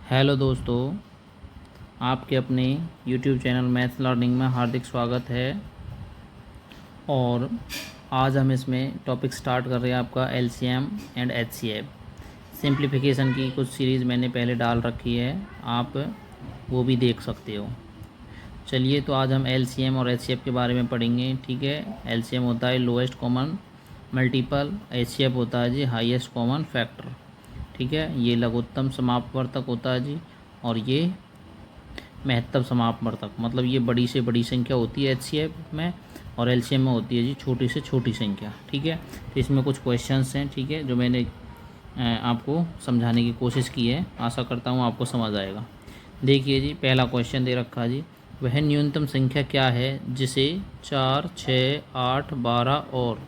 Hello दोस्तों, आपके अपने YouTube चैनल मैथ लर्निंग में हार्दिक स्वागत है। और आज हम इसमें टॉपिक स्टार्ट कर रहे हैं आपका LCM एंड HCF। सिंप्लीफिकेशन की कुछ सीरीज़ मैंने पहले डाल रखी है, आप वो भी देख सकते हो। चलिए, तो आज हम LCM और HCF के बारे में पढ़ेंगे। ठीक है, LCM होता है लोएस्ट कॉमन मल्टीपल, HCF होता है जी हाईएस्ट कॉमन फैक्टर। ठीक है, ये लघुत्तम समापवर्तक होता है जी, और ये महत्तम समापवर्तक, मतलब ये बड़ी से बड़ी संख्या होती है HCF में, और LCM में होती है जी छोटी से छोटी संख्या। ठीक है, तो इसमें कुछ क्वेश्चंस हैं, ठीक है, जो मैंने आपको समझाने की कोशिश की है। आशा करता हूँ आपको समझ आएगा। देखिए जी, पहला क्वेश्चन दे रखा जी, वह न्यूनतम संख्या क्या है जिसे 4, 6, 8, 12 और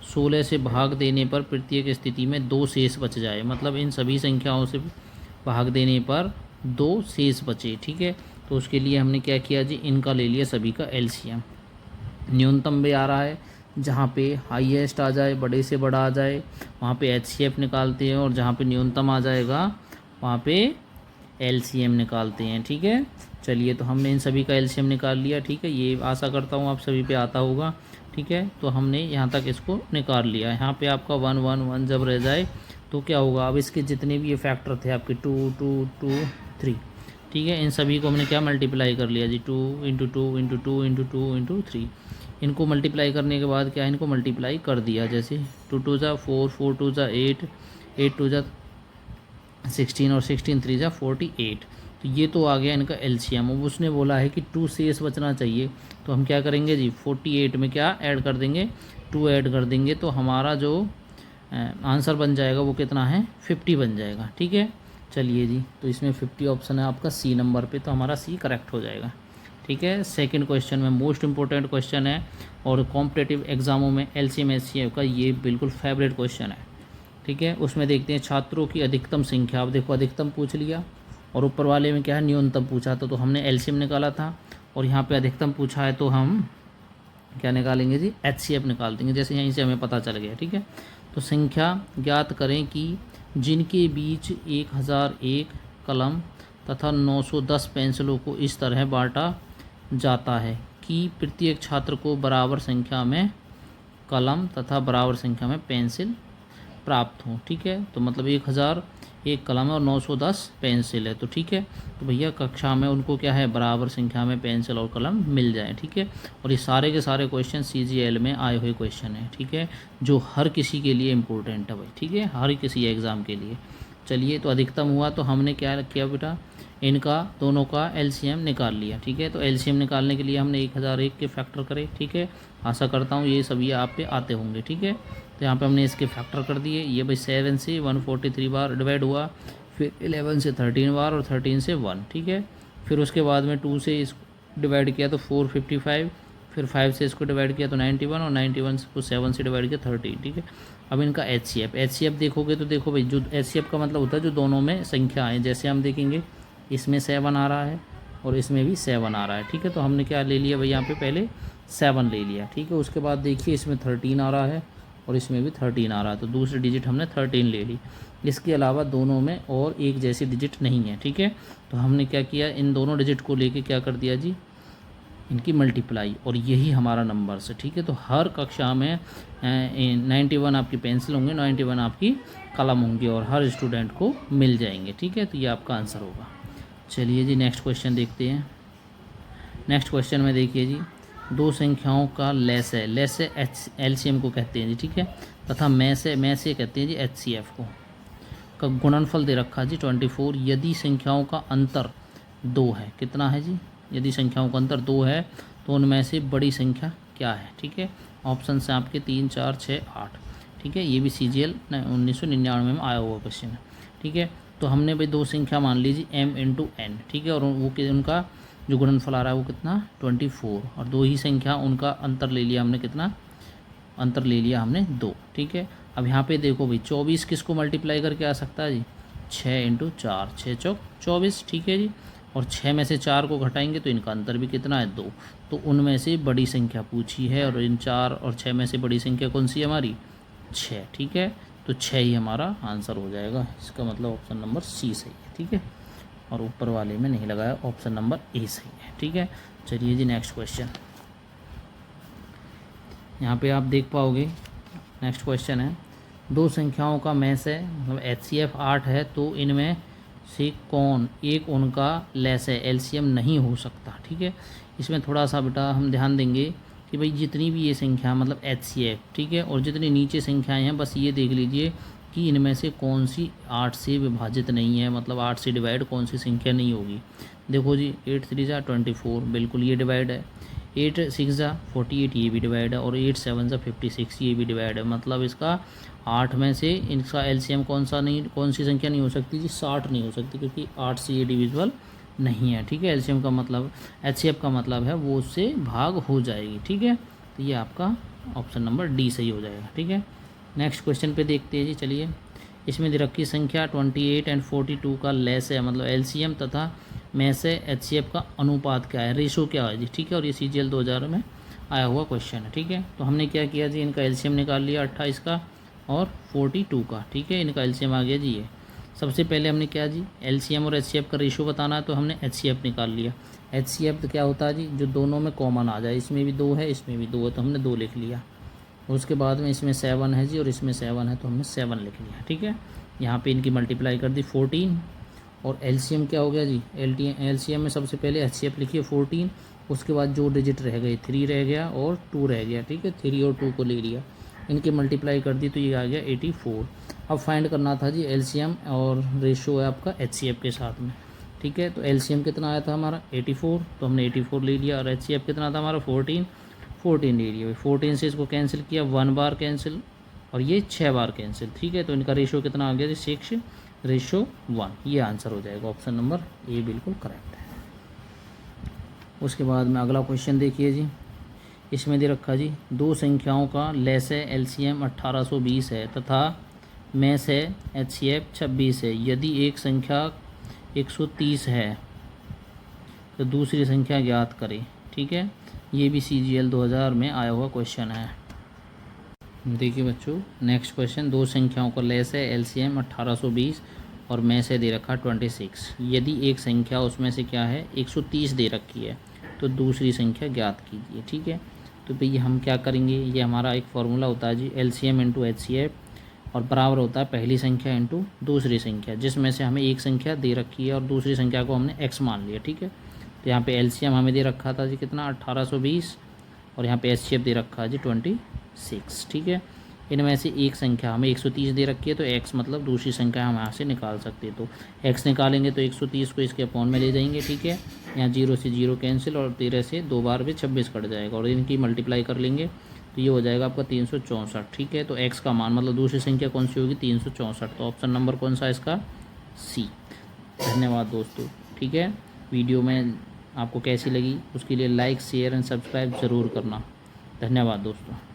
16 से भाग देने पर प्रत्येक स्थिति में 2 शेष बच जाए। मतलब इन सभी संख्याओं से भाग देने पर 2 शेष बचे। ठीक है, तो उसके लिए हमने क्या किया जी, इनका ले लिया सभी का LCM। न्यूनतम भी आ रहा है, जहाँ पे हाईएस्ट आ जाए, बड़े से बड़ा आ जाए, वहाँ पे HCF निकालते हैं, और जहाँ पे न्यूनतम आ जाएगा वहाँ पे LCM निकालते हैं। ठीक है, चलिए, तो हमने इन सभी का LCM निकाल लिया। ठीक है, ये आशा करता हूँ आप सभी पे आता होगा। ठीक है, तो हमने यहाँ तक इसको निकाल लिया। यहाँ पे आपका 1 1 1 जब रह जाए तो क्या होगा, अब इसके जितने भी ये फैक्टर थे आपके 2 2 2 3, ठीक है, इन सभी को हमने क्या मल्टीप्लाई कर लिया जी, 2 इंटू 2 इंटू 2 इंटू 2 इंटू 3। इनको मल्टीप्लाई करने के बाद क्या, इनको मल्टीप्लाई कर दिया, जैसे 2 2 ज़ा 4, 4 2 ज़ा 8, 8 2 ज़ा 16 और 16 3 ज़ा 48। तो ये तो आ गया इनका LCM। अब उसने बोला है कि 2 शेष बचना चाहिए, तो हम क्या करेंगे जी, 48 में क्या ऐड कर देंगे, 2 ऐड कर देंगे, तो हमारा जो आंसर बन जाएगा वो कितना है, 50 बन जाएगा। ठीक है, चलिए जी, तो इसमें 50 ऑप्शन है आपका C नंबर पे, तो हमारा C करेक्ट हो जाएगा। ठीक है, सेकंड क्वेश्चन में मोस्ट इंपॉर्टेंट क्वेश्चन है, और कॉम्पिटिटिव एग्जामों में LCM HCF का ये बिल्कुल फेवरेट क्वेश्चन है। ठीक है, उसमें देखते हैं छात्रों की अधिकतम संख्या। अब देखो, अधिकतम पूछ लिया, और ऊपर वाले में क्या है, न्यूनतम पूछा था, तो हमने LCM निकाला था, और यहाँ पे अधिकतम पूछा है तो हम क्या निकालेंगे जी, HCF निकाल देंगे, जैसे यहीं से हमें पता चल गया। ठीक है, तो संख्या ज्ञात करें कि जिनके बीच 1001 कलम तथा 910 पेंसिलों को इस तरह बांटा जाता है कि प्रत्येक छात्र को बराबर संख्या में कलम तथा बराबर संख्या में पेंसिल प्राप्त हो। ठीक है, तो मतलब 1001 कलम है और 910 पेंसिल है, तो ठीक है, तो भैया कक्षा में उनको क्या है, बराबर संख्या में पेंसिल और कलम मिल जाए। ठीक है, और ये सारे के सारे क्वेश्चन CGL में आए हुए क्वेश्चन हैं। ठीक है, जो हर किसी के लिए इम्पोर्टेंट है भाई। ठीक है, हर किसी एग्ज़ाम के लिए। चलिए, तो अधिकतम हुआ, तो हमने क्या किया बेटा, इनका दोनों का LCM निकाल लिया। ठीक है, तो LCM निकालने के लिए हमने 1001 के फैक्टर करे। ठीक है, आशा करता हूँ ये सभी आप पे आते होंगे। ठीक है, तो यहाँ पे हमने इसके फैक्टर कर दिए। ये भाई 7 से 143 बार डिवाइड हुआ, फिर 11 से 13 बार, और 13 से 1। ठीक है, फिर उसके बाद में 2 से इसको डिवाइड किया तो 455, फिर 5 से इसको डिवाइड किया तो 91, और 91 को 7 से डिवाइड किया 13। ठीक है, अब इनका HCF देखोगे तो देखो भाई, जो HCF का मतलब होता है जो दोनों में संख्या है। जैसे हम देखेंगे, इसमें 7 आ रहा है और इसमें भी 7 आ रहा है। ठीक है, तो हमने क्या ले लिया भाई, यहाँ पे पहले 7 ले लिया। ठीक है, उसके बाद देखिए इसमें 13 आ रहा है और इसमें भी 13 आ रहा है, तो दूसरी डिजिट हमने 13 ले ली। इसके अलावा दोनों में और एक जैसी डिजिट नहीं है। ठीक है, तो हमने क्या किया, इन दोनों डिजिट को लेके क्या कर दिया जी, इनकी मल्टीप्लाई, और यही हमारा नंबर है। ठीक है, तो हर कक्षा में 91 आपकी पेंसिल होंगे, 91 आपकी कलम होंगी, और हर स्टूडेंट को मिल जाएंगे। ठीक है, तो ये आपका आंसर होगा। चलिए जी, नेक्स्ट क्वेश्चन देखते हैं। नेक्स्ट क्वेश्चन में देखिए जी, दो संख्याओं का लेस है, LCM को कहते हैं जी। ठीक है, तथा में से कहते हैं जी HCF को। का गुणनफल दे रखा जी 24। यदि संख्याओं का अंतर 2 है, कितना है जी, यदि संख्याओं का अंतर 2 है तो उनमें से बड़ी संख्या क्या है। ठीक है, ऑप्शन से आपके 3, 4, 6, 8। ठीक है, ये भी CGL 1999 में आया हुआ क्वेश्चन है। ठीक है, तो हमने भाई दो संख्या मान लीजिए M × N। ठीक है, और वो उनका जो गुणनफल आ रहा है वो कितना, 24, और दो ही संख्या, उनका अंतर ले लिया हमने, कितना अंतर ले लिया हमने, 2। ठीक है, अब यहाँ पे देखो भाई, 24 किसको मल्टीप्लाई करके आ सकता है जी, 6 × 4, 6 चौक 24। ठीक है जी, और 6 में से 4 को घटाएंगे तो इनका अंतर भी कितना है, 2। तो उनमें से बड़ी संख्या पूछी है, और इन 4 और 6 में से बड़ी संख्या कौन सी है हमारी, 6। ठीक है, तो 6 ही हमारा आंसर हो जाएगा। इसका मतलब ऑप्शन नंबर C सही है। ठीक है, और ऊपर वाले में नहीं लगाया, ऑप्शन नंबर ए सही है। ठीक है, चलिए जी नेक्स्ट क्वेश्चन। यहाँ पे आप देख पाओगे, नेक्स्ट क्वेश्चन है, दो संख्याओं का मैस है, मतलब HCF 8 है, तो इनमें से कौन एक उनका लेस है, LCM नहीं हो सकता। ठीक है, इसमें थोड़ा सा बेटा हम ध्यान देंगे कि भाई जितनी भी ये संख्या मतलब HCF, ठीक है, और जितनी नीचे संख्याएं हैं बस ये देख लीजिए कि इनमें से कौन सी 8 से विभाजित नहीं है, मतलब 8 से डिवाइड कौन सी संख्या नहीं होगी। देखो जी 8 3 जा 24, बिल्कुल ये डिवाइड है। 8 6 जा 48, ये भी डिवाइड है। और 8 7 जा 56, ये भी डिवाइड है। मतलब इसका 8 में से इनका LCM कौन सी संख्या नहीं हो सकती जी, 60 नहीं हो सकती, क्योंकि 8 से ये डिविजिबल नहीं है। ठीक है, LCM का मतलब HCF का मतलब है वो उससे भाग हो जाएगी। ठीक है, तो ये आपका ऑप्शन नंबर डी सही हो जाएगा। ठीक है, नेक्स्ट क्वेश्चन पे देखते हैं जी। चलिए, इसमें दे रखी संख्या 28 एंड 42 का लेस है, मतलब LCM तथा में से HCF का अनुपात क्या है, रेशो क्या है जी। ठीक है, और ये CGL 2000 में आया हुआ क्वेश्चन है। ठीक है, तो हमने क्या किया जी, इनका LCM निकाल लिया 28 का और 42 का। ठीक है, इनका LCM आ गया जी ये। सबसे पहले हमने क्या जी, LCM और HCF का रेशो बताना है, तो हमने HCF निकाल लिया। HCF तो क्या होता है जी, जो दोनों में कॉमन आ जाए, इसमें भी 2 है इसमें भी 2 है, तो हमने 2 लिख लिया। उसके बाद में इसमें 7 है जी और इसमें 7 है, तो हमने 7 लिख लिया। ठीक है, यहाँ पे इनकी मल्टीप्लाई कर दी 14, और LCM क्या हो गया जी, LCM में सबसे पहले HCF लिखिए 14, उसके बाद जो डिजिट रह गए 3 रह गया और 2 रह गया। ठीक है, 3 और 2 को ले लिया, इनकी मल्टीप्लाई कर दी तो ये आ गया 84। अब फाइंड करना था जी LCM और रेशो है आपका HCF के साथ में। ठीक है, तो LCM कितना आया था हमारा 84, तो हमने 84 ले लिया, और HCF कितना था हमारा 14 ले लिया। 14 से इसको कैंसिल किया, 1 बार कैंसिल और ये 6 बार कैंसिल। ठीक है, तो इनका रेशो कितना आ गया जी 6:1, ये आंसर हो जाएगा, ऑप्शन नंबर ए बिल्कुल करेक्ट है। उसके बाद में अगला क्वेश्चन देखिए जी, इसमें दे रखा जी, दो संख्याओं का लेस है LCM 1820 है तथा मैस है HCF 26 है। यदि एक संख्या 130 है तो दूसरी संख्या ज्ञात करें। ठीक है, ये भी CGL 2000 में आया हुआ क्वेश्चन है। देखिए बच्चों, नेक्स्ट क्वेश्चन, दो संख्याओं का लेस है LCM 1820 और में से दे रखा 26। यदि एक संख्या उसमें से क्या है 130 दे रखी है तो दूसरी संख्या ज्ञात कीजिए। ठीक है, तो भैया हम क्या करेंगे, ये हमारा एक फार्मूला होता है जी, LCM इंटू HCF और बराबर होता है पहली संख्या इंटू दूसरी संख्या, जिसमें से हमें एक संख्या दे रखी है और दूसरी संख्या को हमने x मान लिया। ठीक है, तो यहाँ पे LCM हमें दे रखा था जी कितना 1820, और यहाँ पे HCF दे रखा है जी 26। ठीक है, इनमें से एक संख्या हमें 130 दे रखी है, तो x मतलब दूसरी संख्या हम यहाँ से निकाल सकते हैं। तो x निकालेंगे तो 130 को इसके अपॉन में ले जाएंगे। ठीक है, यहाँ 0 से 0 कैंसिल और 13 से 2 बार भी 26 कट जाएगा, और इनकी मल्टीप्लाई कर लेंगे तो ये हो जाएगा आपका 364। ठीक है, तो x का मान मतलब दूसरी संख्या कौन सी होगी 364, तो ऑप्शन नंबर कौन सा है इसका सी। धन्यवाद दोस्तों। ठीक है, वीडियो में आपको कैसी लगी उसके लिए लाइक शेयर एंड सब्सक्राइब ज़रूर करना। धन्यवाद दोस्तों।